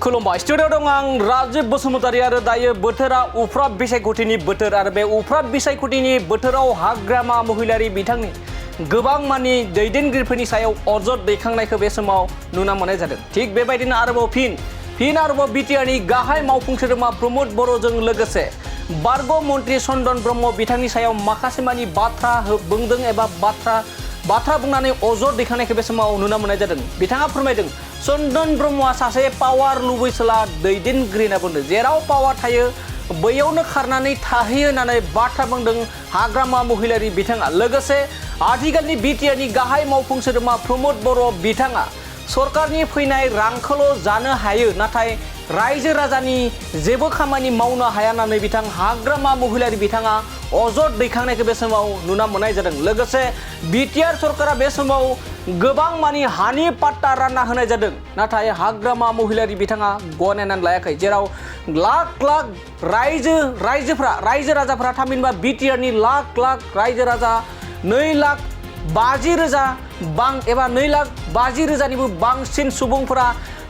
खुलुमबाय स्टुडिअ दं आं राजीब बसुमतारी आरो दायो बोथोरा उफ्राब बिसायख'थिनि बोथोर आरो बे उफ्राब बिसायख'थिनि बोथोराव हाग्रामा महिलारि बिथांनि गोबां मानि दैदेनगिरिफोरनि सायाव अजद दैखांनायखौ बे समाव नुना मोननाय जादों। थिग बेबायदिनो आरोबाव फिन आरोबाव बिटिआरनि गाहाय मावफुं सोद्रोमा प्रमद बर'जों लोगोसे बारग' मन्त्रि चन्दन ब्रह्म बिथांनि सायाव माखासे मानि बाथ्रा बुंदों एबा बाथ्रा बुंनानै अजद दैखांनायखौ बे समाव नुना मोननाय जादों। बिथाङा फोरमायदों चन्दन ब्रह्मआ सासे पावार लुबैसोला दैदेनगिरि होनना बुंदों। जेराव पावार थायो बैयावनो खारनानै थाहैयो होननानै बाथ्रा बुंदों हाग्रामा महिलारि बिथाङा। लोगोसे आथिखालनि बिटिआरनि गाहाय मावफुं सोद्रोमा प्रमद बर' बिथाङा सरकारनि फैनाय रांखौल' जानो हायो नाथाय रायजो राजानि जेबो खामानि मावनो हाया होननानै बिथां हाग्रामा महिलारि बिथाङा अजद दैखांनायखौ बे समाव नुना मोननाय जादों। लोगोसे बिटिआर सरकारा बे समाव गोबां मानि हानि पाट्टा रानना होनाय जादों नाथाय हाग्रामा महिलारि बिथाङा गनायनानै लायाखै। जेराव लाख रायजो राजाफ्रा थामहिनबा बिटिआरनि लाख रायजो राजा 2,50,000 एबा 2,50,000निबो बांसिन सुबुंफोरा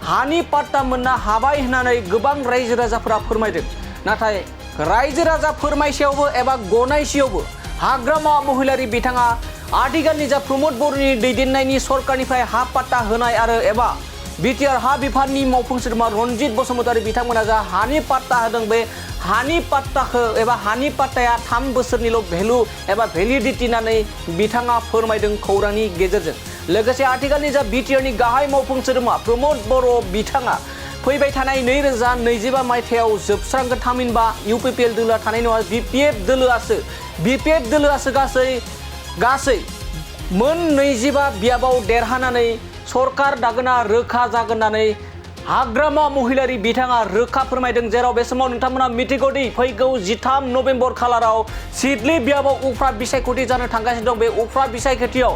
हानि पाट्टा मोननो हाबाय होननानै गोबां रायजो राजाफोरा फोरमायदों। नाथाय रायजो राजा फोरमायसेयावबो एबा गनायसेयावबो हाग्रामा महिलारि बिथाङा आथिखालनि जा प्रमद बर'नि दैदेननायनि सरकारनिफ्राय हा पाट्टा होनाय आरो एबा बिटिआर हा बिफाननि मावफुं सोद्रोमा रनजित बसुमतारी बिथांमोना जा हानि पाट्टा होदों बे हानि पाट्टाखौ एबा हानि पाट्टाया 3 बोसोरनिल' भेलु एबा भेलिडिटि होननानै बिथाङा फोरमायदों खौरांनि गेजेरजों। लोगोसे आथिखालनि जा बिटिआरनि गाहाय मावफुं सोद्रोमा प्रमद बर' बिथाङा फैबाय थानाय 2025 मायथाइयाव जोबस्रांगोन थामहिनबा इउपिपिएल दोलोआ थानाय नङा। बिपिएफ दोलोआसो गासै मोन 25 बियाबाव देरहानानै सरकार दागोना रोखा जागोन होननानै हाग्रामा महिलारि बिथाङा रोखा फोरमायदों। जेराव बे समाव नोंथांमोना मिथिगौदि फैगौ 13 नभेम्बर खालाराव सिडली बियाबाव उफ्राब बिसायख'थि जानो थांगासिनो दं। बे उफ्राब बिसायख'थियाव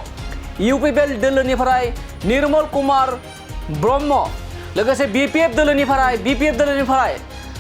इउपिपिएल दोलोनिफ्राय निर्मल कुमार ब्रह्म लोगोसे बिपिएफ दोलोनिफ्राय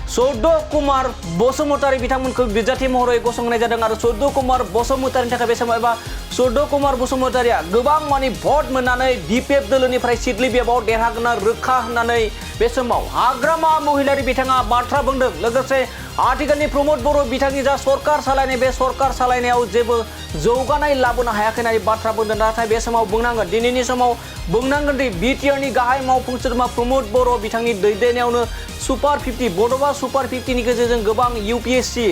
चौध कुमार बसुमतारी बिथांमोनखौ बिजाथि महरै गसंनाय जादों आरो चौध कुमार बसुमतारीनि थाखाय बे समाव एबा चौध कुमार बसुमतारीया गोबां मानि भट मोननानै बिपिएफ दोलोनिफ्राय सिडली बियाबाव देरहागोन रोखा होननानै बे समाव हाग्रामा महिलारि बिथाङा बाथ्रा बुंदों। लोगोसे आथिखालनि प्रमद बर' बिथांनि जा सरकार सालायनाय बे सरकार सालायनायाव जेबो जौगानाय लाबोनो हायाखै होननानै बाथ्रा बुंदों। नाथाय बे समाव बुंनांगोन दिनैनि समाव बुंनांगोन दि बिटिआरनि गाहाय मावफुं सोद्रोमा प्रमद बर' बिथांनि दैदेननायावनो सुपार 50 बड'फा सुपार 50नि गेजेरजों गोबां इउपिएससि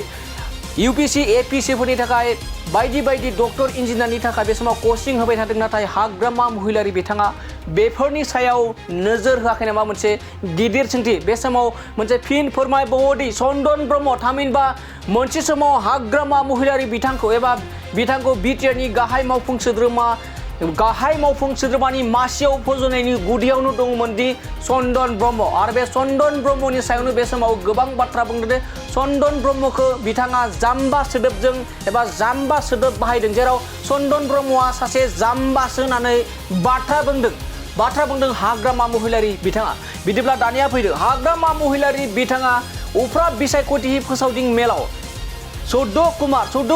एपिएससिफोरनि थाखाय बायदि डक्टर इन्जिनियारनि थाखाय बे समाव कचिं होबाय थादों। नाथाय हाग्रामा महिलारि बिथाङा बेफोरनि सायाव नोजोर होआखै नामा मोनसे गिदिर सोंथि। बे समाव मोनसे फिन फोरमायबावोदि चन्दन ब्रह्म थामहिनबा मोनसे समाव हाग्रामा महिलारि बिथांखौ बिटिआरनि गाहाय मावफुं सोद्रोमानि मासियाव फज'नायनि गुदियावनो दंमोन दि चन्दन ब्रह्म आरो बे चन्दन ब्रह्मनि सायावनो बे समाव गोबां बाथ्रा बुंदों दे चन्दन ब्रह्मखौ बिथाङा जाम्बा सोदोब बाहायदों। जेराव चन्दन ब्रह्मआ सासे जाम्बासो होननानै बाथ्रा बुंदों हाग्रामा महिलारि बिथाङा। बिदिब्ला दानिया फैदो हाग्रामा महिलारि बिथाङा उफ्राब बिसायख'थि फोसावदिं मेलाव चौध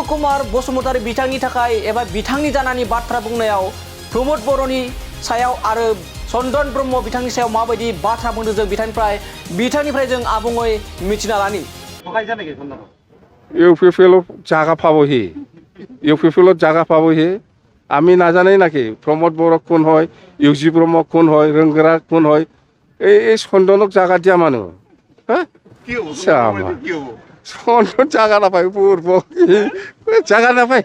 कुमार बसुमतारी बिथांनि थाखाय एबा बिथांनि जानानै बाथ्रा बुंनायाव प्रमद बर'नि सायाव आरो चन्दन ब्रह्म बिथांनि सायाव माबायदि बाथ्रा बुंदों जों बिथांनिफ्राय जों आबुङै मिथिना लानि। ইউপিপিএল জাগা পাবহি আমি নাজানাই নাকি প্রমোদ বড় কোন হয় ইউজি ব্রহ্ম কোন হয় রঙ্গরা কোন হয় এই চন্দনক জাগা দিয়া মানুহ হ্যাঁ চন্দন জাগা নাপায় পূর্ব জাগা নাপায়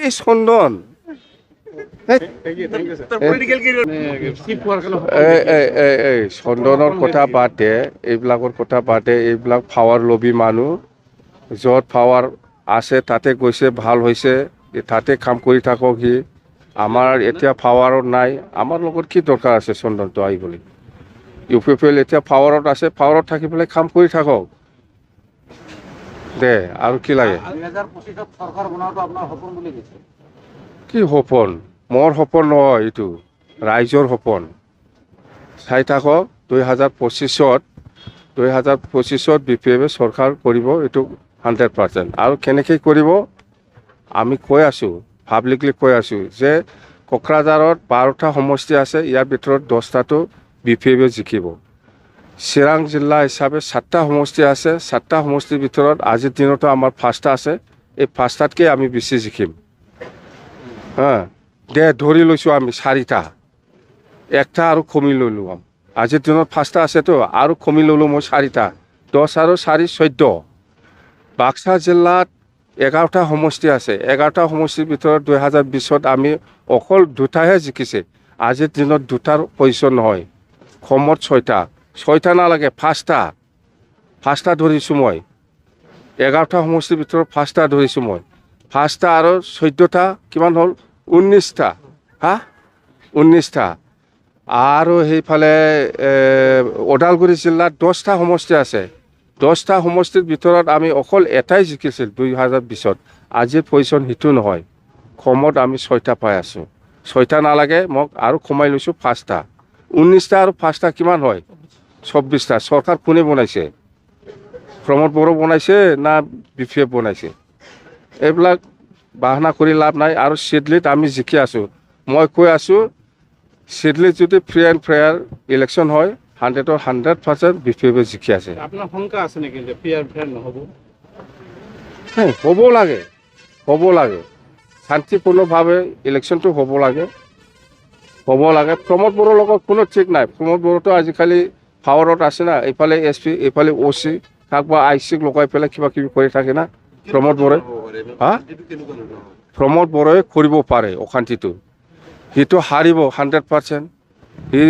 এই চন্দন চন্দনৰ কথা বাদে এইবিলাকৰ কথা বাদে এইবিলাক পাৱাৰ লবি মানুহ য'ত পাৱাৰ আছে তাতে গৈছে ভাল হৈছে তাতে কাম কৰি থাকক সি আমাৰ এতিয়া পাৱাৰত নাই আমাৰ লগত কি দৰকাৰ আছে চন্দনটো আহিবলৈ ইউপিপিএল এতিয়া পাৱাৰত আছে পাৱাৰত থাকি পেলাই কাম কৰি থাকক দে আৰু কি লাগে কি সপোন মোৰ সপোন নহয় এইটো ৰাইজৰ সপোন চাই থাকক 2025 বিপিএফে চৰকাৰ কৰিব এইটো 100% আৰু কেনেকৈ কৰিব আমি কৈ আছোঁ পাব্লিকলি কৈ আছোঁ যে কোকৰাঝাৰত 12টা সমষ্টি আছে ইয়াৰ ভিতৰত 10টাটো বিপিএফে জিকিব চিৰাং জিলা হিচাপে 7টা সমষ্টি আছে। 7টা সমষ্টিৰ ভিতৰত আজিৰ দিনতো আমাৰ 5টা আছে। এই 5টাতকে আমি বেছি জিকিম। ধৰি লৈছোঁ আমি 4টা, একটা আৰু কমি ল'লোঁ। আজিৰ দিনত 5টা আছেতো, আৰু কমি ল'লোঁ মই 4টা, 10 আৰু 4 14। বাক্সা জিলাত 11টা সমষ্টি আছে। 11টা সমষ্টিৰ ভিতৰত 2020ত আমি অকল 2টাহে জিকিছে। আজিৰ দিনত 2টাৰ পজিশ্যন নহয়, কমত 6টা নালাগে, 5টা ধৰিছোঁ মই। 11টা সমষ্টিৰ ভিতৰত 5টা ধৰিছোঁ মই। 5টা আৰু 14টা কিমান হ'ল? 19টা। 19টা। আৰু সেইফালে ওদালগুৰি জিলাত 10টা সমষ্টি আছে। 10টা সমষ্টিৰ ভিতৰত আমি অকল এটাই জিকিছিল 2020ত। আজিৰ পজিশ্যন সেইটো নহয়, কমত আমি 6টা পাই আছোঁ। 6টা নালাগে মোক, আৰু কমাই লৈছোঁ 5টা। 19টা আৰু 5টা কিমান হয়? 24টা। চৰকাৰ কোনে বনাইছে? প্ৰমোদ বড়ো বনাইছে না BPF বনাইছে? এইবিলাক বাহানা কৰি লাভ নাই। আৰু চিডলিত আমি জিকি আছোঁ। মই কৈ আছোঁ, চিডলিত যদি ফ্ৰী এণ্ড ফেয়াৰ ইলেকশ্যন হয়, 100ৰ 100% BPF জিকি আছে। আপোনাৰ শংকা আছে নেকি যে ফ্ৰী এণ্ড ফেয়াৰ নহ'ব? হ'ব লাগে। শান্তিপূৰ্ণভাৱে ইলেকশ্যনটো হ'ব লাগে। প্ৰমোদ বড়োৰ লগত কোনো ঠিক নাই। প্ৰমোদ বড়োটো আজিকালি পাৱাৰত আছে না, এইফালে SP, এইফালে OC, কাকবা IC লগাই পেলাই কিবা কিবি কৰি থাকে না প্ৰমোদ বড়োই। প্ৰমোদ বড়োই কৰিব পাৰে অশান্তিটো। সিটো হাৰিব 100%। সি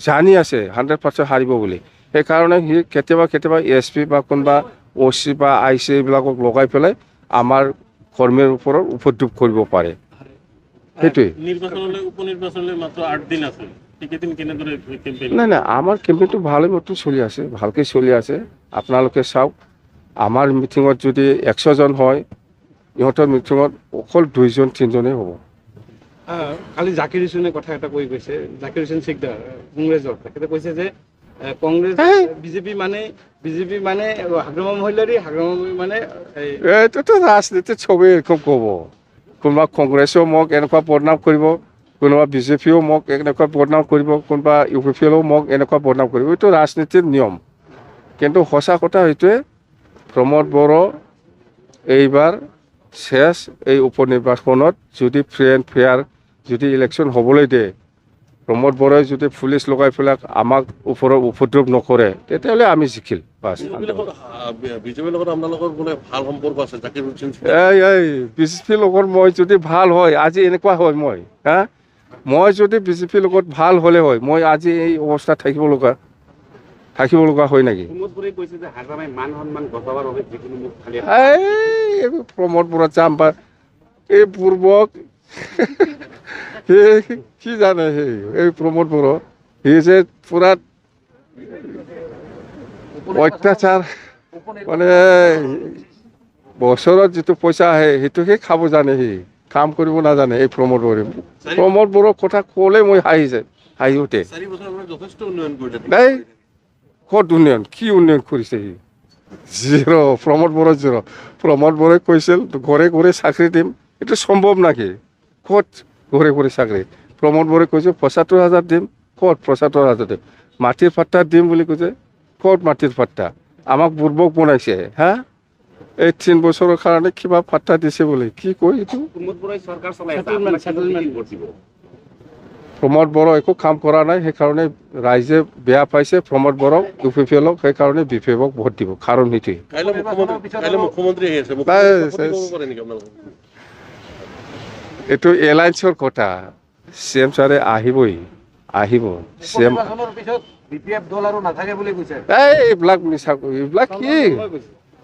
জানি আছে 100% হাৰিব বুলি। সেইকাৰণে সি কেতিয়াবা SP বা কোনোবা OC বা IC এইবিলাকক লগাই পেলাই আমাৰ কৰ্মীৰ ওপৰত উপদ্ৰৱ কৰিব পাৰে। সেইটোৱে। উপনিৰ্বাচনলৈ মাত্ৰ 8 দিন আছে। নাই, আমাৰ কেম্পেইনটো ভালে মতো চলি আছে, ভালকৈ চলি আছে। আপোনালোকে চাওক, আমাৰ মিটিঙত যদি 100 জন হয়, ইহঁতৰ মিটিঙত অকল 2জন 3জনেই হ'ব। কালি জাকিৰ হুছেইনে কথা এটা কৈ গৈছে, জাকিৰ হুছেইন চিকদাৰ কংগ্ৰেছৰ, তেখেতে কৈছে যে কংগ্ৰেছ বিজেপি মানে হাগ্ৰামা মহিলাৰী, হাগ্ৰামা মানে এইটোতো ৰাজনীতিত চবেই এৰকম ক'ব। কোনোবা কংগ্ৰেছেও মোক এনেকুৱা বদনাম কৰিব, কোনোবা BJPও মোক এনেকুৱা বদনাম কৰিব, কোনোবা UPPও মোক এনেকুৱা বদনাম কৰিব। এইটো ৰাজনীতিৰ নিয়ম। কিন্তু সঁচা কথা সেইটোৱে, প্ৰমোদ বড়ো এইবাৰ শেষ এই উপনিৰ্বাচনত যদি ফ্ৰী এণ্ড ফেয়াৰ যদি ইলেকশ্যন হ'বলৈ দিয়ে, প্ৰমোদ বড়োই যদি পুলিচ লগাই পেলাই আমাক ওপৰত উপদ্ৰৱ নকৰে, তেতিয়াহ'লে আমি জিকিল। বাছ। বিজেপিৰ লগত আপোনালোকৰ বোলে ভাল সম্পৰ্ক আছে, জাকিৰ হুছেইন। BJPৰ লগত মই যদি ভাল হয়, আজি এনেকুৱা হয় মই যদি BJPৰ লগত ভাল হ'লে হয়, মই আজি এই অৱস্থাত থাকিব লগা হয় নেকি? প্ৰমোদ বড়ো যাম বা এই পূৰ্বক কি জানে এই প্ৰমোদ বড়ো, সি যে পুৰা অত্যাচাৰ, মানে বছৰত যিটো পইচা আহে সেইটোকে খাব জানে, সি কাম কৰিব নাজানে। এই প্ৰমোদ বড়োৰ কথা ক'লে মই হাঁহি উঠে। 4 বছৰ যথেষ্ট উন্নয়ন কৰিলে। নাই, ক'ত উন্নয়ন? কি উন্নয়ন কৰিছে সি? জিৰ'। প্ৰমোদ বড়ো জিৰ'। প্ৰমোদ বড়োই কৈছিল ঘৰে ঘৰে চাকৰি দিম, এইটো সম্ভৱ নাকি? ক'ত ঘৰে চাকৰি? প্ৰমোদ বড়োই কৈছে 75,000 দিম, ক'ত 75,000 দিম? মাটিৰ পাট্টা দিম বুলি কৈছে, ক'ত মাটিৰ পাট্টা? আমাক বুৰ্বক বনাইছে। এই 3 বছৰৰ কাৰণে কিবা পাট্টা দিছে বুলি কি কয় এইটো? প্ৰমোদ বড়ো একো কাম কৰা নাই, সেইকাৰণে ৰাইজে বেয়া পাইছে প্ৰমোদ বড়োক, UPPক, সেইকাৰণে BPFক ভোট দিব। কাৰণ সেইটোৱে। কাইলৈ মুখ্যমন্ত্ৰী আহি আছে, এইটো এলায়েন্সৰ কথা। CM ছাৰে আহিব। CM এইবিলাক মিছা, এইবিলাক কি?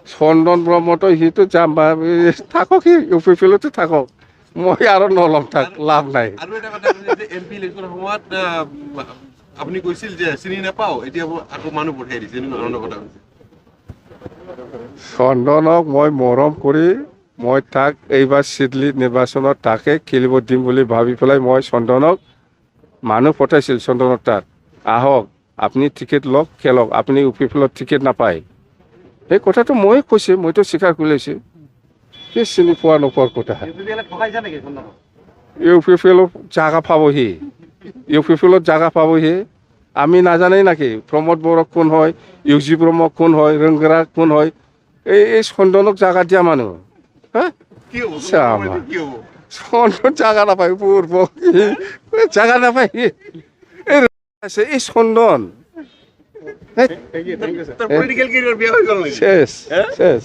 চন্দন ব্ৰহ্মতো সিটো যাম থাকক, সি UPPতো থাকক, মই আৰু নলম, লাভ নাই। আৰু এটা কথা, MP ইলেকশ্যনৰ সময়ত আপুনি কৈছিল যে চিনি নাপাওঁ, এতিয়া আকৌ মানুহ পঠিয়াই দিছে, এনেকুৱা ধৰণৰ কথা হৈছে। চন্দনক মই মৰম কৰি মই তাক এইবাৰ চিডলি নিৰ্বাচনত তাকে খেলিব দিম বুলি ভাবি পেলাই মই চন্দনক মানুহ পঠাইছিল। চন্দনৰ তাত আহক, আপুনি টিকেট লওক, খেলক, আপুনি UPPত টিকেট নাপায়। সেই কথাটো মই কৈছে, মইতো স্বীকাৰ কৰি লৈছোঁ। কি চিনি পোৱা নোপোৱাৰ কথা? UPPত জাগা পাবহি, UPPত জাগা পাবহি, আমি নাজানেই নাকি প্ৰমোদ বড়ো কোন হয়, ইউজি ব্ৰহ্ম কোন হয়, ৰংগৰা কোন হয়, এই চন্দনক জাগা দিয়া মানুহ হা কি হ'ব চামা। কি হ'ব চন্দন জাগা নাপায় পূৰ্ব জাগা নাপায় এই চন্দন Thank you, sir. তাৰ পলিটিকেল কেৰিয়াৰ বিয়া হৈ গ'ল নেকি শেষ শেষ